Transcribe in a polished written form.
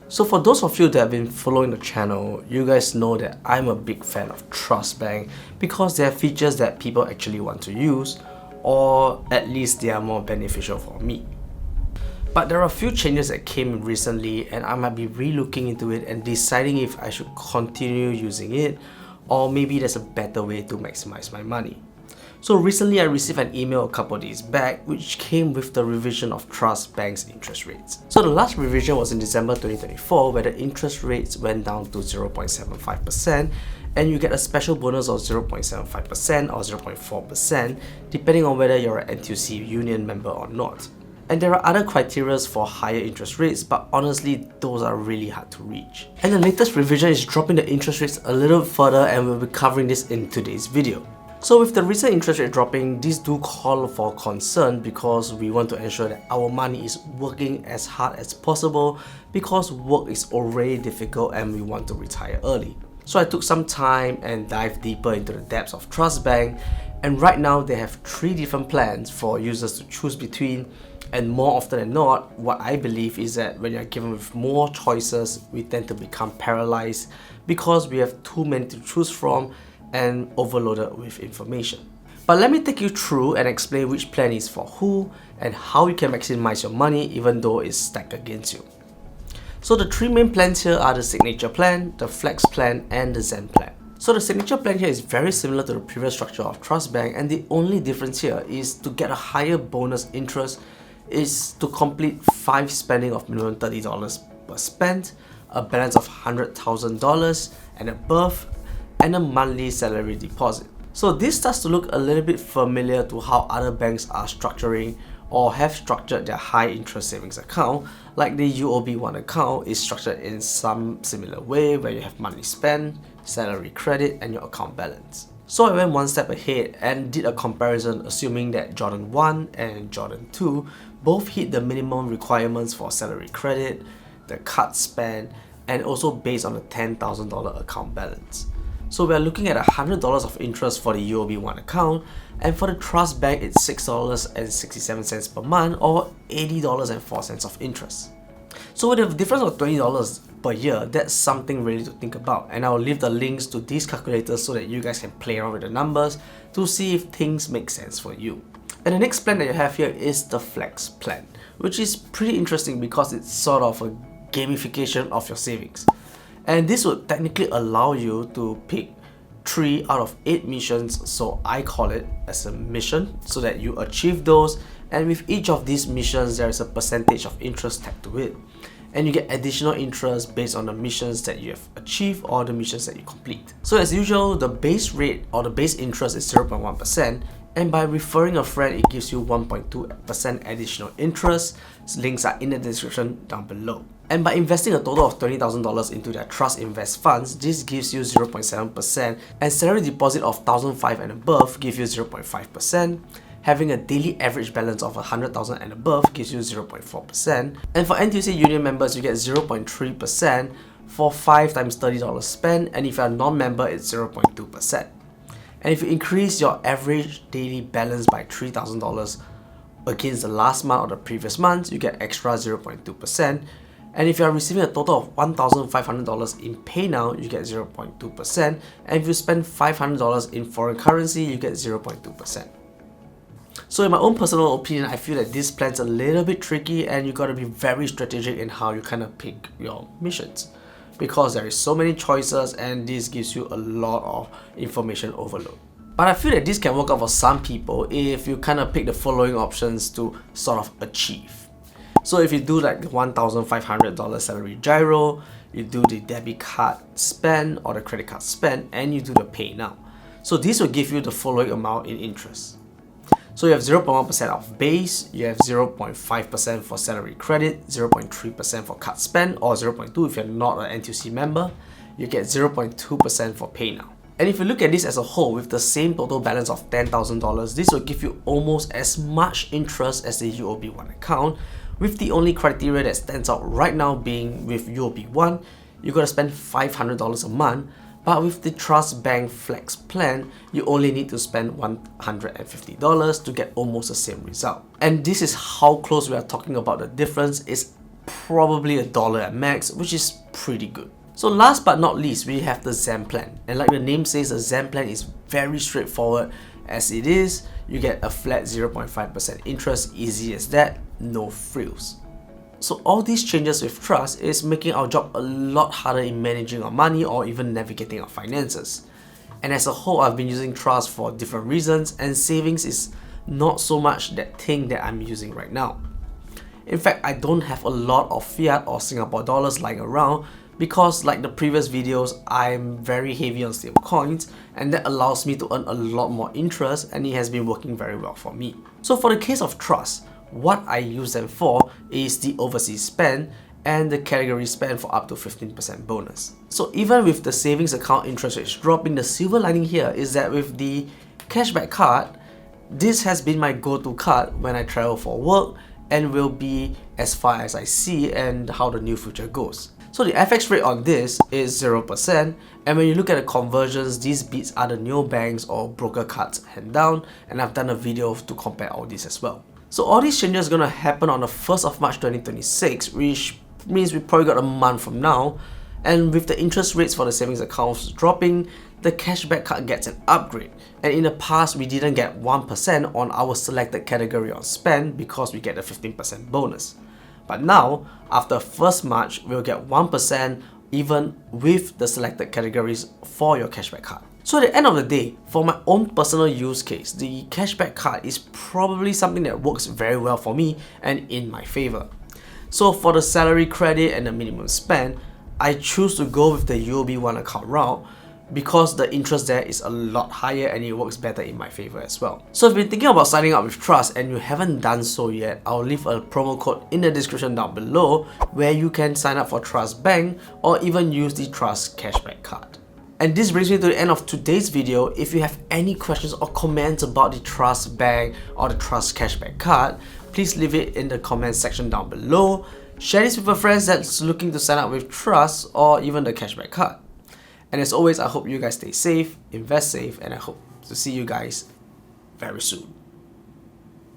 So for those of you that have been following the channel, you guys know that I'm a big fan of Trust Bank because they have features that people actually want to use, or at least they are more beneficial for me. But there are a few changes that came recently and I might be re-looking into it and deciding if I should continue using it, or maybe there's a better way to maximize my money. So recently I received an email a couple of days back which came with the revision of Trust Bank's interest rates. So the last revision was in December 2024 where the interest rates went down to 0.75% and you get a special bonus of 0.75% or 0.4% depending on whether you're an NTUC Union member or not. And there are other criteria for higher interest rates, but honestly those are really hard to reach. And the latest revision is dropping the interest rates a little further and we'll be covering this in today's video. So with the recent interest rate dropping, these do call for concern because we want to ensure that our money is working as hard as possible because work is already difficult and we want to retire early. So I took some time and dived deeper into the depths of Trust Bank, and right now they have 3 different plans for users to choose between, and more often than not, what I believe is that when you're given with more choices, we tend to become paralyzed because we have too many to choose from and overloaded with information. But let me take you through and explain which plan is for who and how you can maximize your money even though it's stacked against you. So the 3 main plans here are the Signature Plan, the Flex Plan and the Zen Plan. So the Signature Plan here is very similar to the previous structure of Trust Bank, and the only difference here is to get a higher bonus interest is to complete 5 spending of minimum $30 per spend, a balance of $100,000 and above, and a monthly salary deposit. So this starts to look a little bit familiar to how other banks are structuring or have structured their high interest savings account, like the UOB1 account is structured in some similar way where you have monthly spend, salary credit and your account balance. So I went one step ahead and did a comparison assuming that Jorden 1 and Jorden 2 both hit the minimum requirements for salary credit, the card spend, and also based on the $10,000 account balance. So we are looking at $100 of interest for the UOB1 account, and for the Trust Bank it's $6.67 per month or $80.04 of interest. So with a difference of $20 per year, that's something really to think about, and I'll leave the links to these calculators so that you guys can play around with the numbers to see if things make sense for you. And the next plan that you have here is the Flex Plan, which is pretty interesting because it's sort of a gamification of your savings. And this would technically allow you to pick 3 out of 8 missions, so I call it as a mission, so that you achieve those, and with each of these missions there is a percentage of interest tagged to it. And you get additional interest based on the missions that you have achieved or the missions that you complete. So as usual, the base rate or the base interest is 0.1%, and by referring a friend it gives you 1.2% additional interest. Links are in the description down below. And by investing a total of $20,000 into their Trust Invest funds, this gives you 0.7%, and salary deposit of $1,500 and above gives you 0.5%. Having a daily average balance of $100,000 and above gives you 0.4%. And for NTUC Union members, you get 0.3% for 5 times $30 spent, and if you're a non-member, it's 0.2%. And if you increase your average daily balance by $3,000 against the last month or the previous month, you get extra 0.2%. And if you are receiving a total of $1,500 in pay now, you get 0.2%. And if you spend $500 in foreign currency, you get 0.2%. So in my own personal opinion, I feel that this plan's a little bit tricky and you gotta be very strategic in how you kind of pick your missions, because there is so many choices and this gives you a lot of information overload. But I feel that this can work out for some people if you kind of pick the following options to sort of achieve. So if you do like the $1,500 salary gyro, you do the debit card spend or the credit card spend, and you do the pay now. So this will give you the following amount in interest. So you have 0.1% of base, you have 0.5% for salary credit, 0.3% for card spend, or 0.2% if you're not an NTUC member. You get 0.2% for pay now. And if you look at this as a whole with the same total balance of $10,000, this will give you almost as much interest as the UOB1 account, with the only criteria that stands out right now being with UOB1, you gotta spend $500 a month, but with the Trust Bank Flex Plan, you only need to spend $150 to get almost the same result. And this is how close we are talking about. The difference is probably $1 at max, which is pretty good. So last but not least, we have the Zen plan. And like the name says, the Zen plan is very straightforward as it is. You get a flat 0.5% interest, easy as that, no frills. So all these changes with trust is making our job a lot harder in managing our money or even navigating our finances. And as a whole, I've been using trust for different reasons, and savings is not so much that thing that I'm using right now. In fact, I don't have a lot of fiat or Singapore dollars lying around because, like the previous videos, I'm very heavy on stable coins, and that allows me to earn a lot more interest, and it has been working very well for me. So for the case of trust, what I use them for is the overseas spend and the category spend for up to 15% bonus. So even with the savings account interest rates dropping, the silver lining here is that with the cashback card, this has been my go-to card when I travel for work and will be as far as I see and how the new future goes. So the FX rate on this is 0%, and when you look at the conversions, these beats other neobanks or broker cards hand down, and I've done a video to compare all these as well. So all these changes are going to happen on the 1st of March 2026, which means we probably got a month from now, and with the interest rates for the savings accounts dropping, the cashback card gets an upgrade. And in the past, we didn't get 1% on our selected category on spend because we get a 15% bonus. But now, after 1st March, we'll get 1% even with the selected categories for your cashback card. So at the end of the day, for my own personal use case, the cashback card is probably something that works very well for me and in my favor. So for the salary credit and the minimum spend, I choose to go with the UOB One account route because the interest there is a lot higher and it works better in my favor as well. So if you're thinking about signing up with Trust and you haven't done so yet, I'll leave a promo code in the description down below where you can sign up for Trust Bank or even use the Trust Cashback card. And this brings me to the end of today's video. If you have any questions or comments about the Trust Bank or the Trust Cashback card, please leave it in the comment section down below. Share this with a friend that's looking to sign up with Trust or even the Cashback card. And as always, I hope you guys stay safe, invest safe, and I hope to see you guys very soon.